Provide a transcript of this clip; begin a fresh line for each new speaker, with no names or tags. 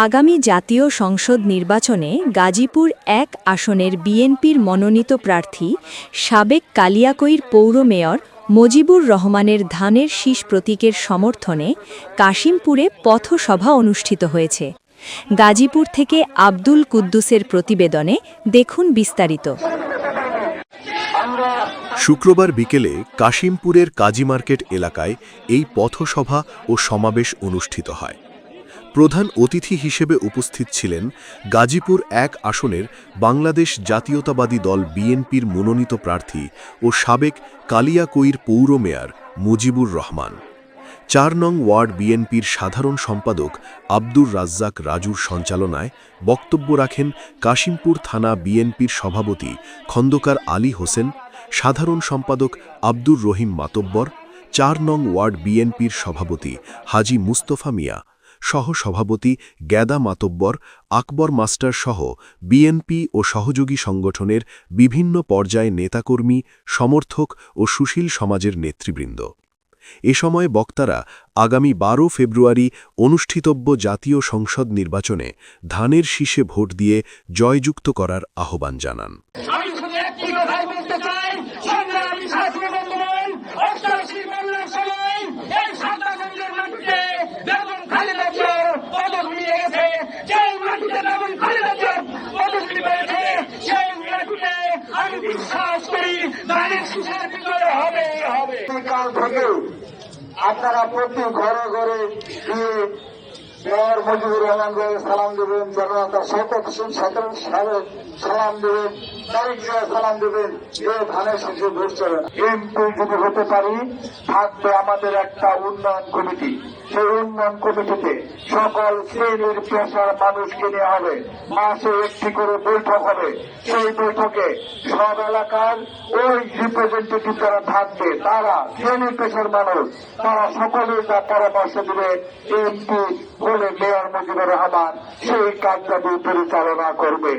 আগামী জাতীয় সংসদ নির্বাচনে গাজীপুর ১ আসনের বিএনপির মনোনীত প্রার্থী সাবেক কালিয়াকৈর পৌর মেয়র মজিবুর রহমানের ধানের শীষ প্রতীকের সমর্থনে কাশিমপুরে পথসভা অনুষ্ঠিত হয়েছে। গাজীপুর থেকে আব্দুল কুদ্দুসের প্রতিবেদনে দেখুন বিস্তারিত।
শুক্রবার বিকেলে কাশিমপুরের কাজী মার্কেট এলাকায় এই পথসভা ও সমাবেশ অনুষ্ঠিত হয়। প্রধান অতিথি হিসেবে উপস্থিত ছিলেন গাজীপুর ১ আসনের বাংলাদেশ জাতীয়তাবাদী দল বিএনপির মনোনীত প্রার্থী ও সাবেক কালিয়াকৈর পৌর মেয়র মুজিবুর রহমান। ৪ নং ওয়ার্ড বিএনপির সাধারণ সম্পাদক আব্দুর রাজ্জাক রাজুর সঞ্চালনায় বক্তব্য রাখেন কাশিমপুর থানা বিএনপির সভাপতি খন্দকার আলী হোসেন, সাধারণ সম্পাদক আব্দুর রহিম মাতব্বর, ৪ নং ওয়ার্ড বিএনপির সভাপতি হাজি মুস্তফা মিয়া, সহ-সভাপতি গ্যাদা মাতব্বর, আকবর মাস্টার সহ বিএনপি ও সহযোগী সংগঠনের বিভিন্ন পর্যায়ে নেতাকর্মী, সমর্থক ও সুশীল সমাজের নেতৃবৃন্দ। এ সময় বক্তারা আগামী ১২ ফেব্রুয়ারি অনুষ্ঠিতব্য জাতীয় সংসদ নির্বাচনে ধানের শীষে ভোট দিয়ে জয়যুক্ত করার আহ্বান জানান।
আপনারা প্রতি ঘরে ঘরে গিয়ে মেয়র মুজিবুর রহমানকে সালাম দেবেন, জনতা সালাম দেবেন, তারিখ সালাম দেবেন, এ ধানের শীষে ভোট চলেন। এমপি যদি হতে পারি থাকবে আমাদের একটা উন্নয়ন কমিটি। সেই উন্নয়ন কমিটিতে সকল শ্রেণীর পেশার মানুষকে নেওয়া হবে। মাসে একটি করে বৈঠক হবে। সেই বৈঠকে সব এলাকার ওই রিপ্রেজেন্টেটিভ যারা থাকবে তারা শ্রেণীর পেশার মানুষ, তারা সকলেই তার পরামর্শ দেবে এমপি হলে মেয়র মুজিবুর রহমান সেই কাজটা পরিচালনা করবে।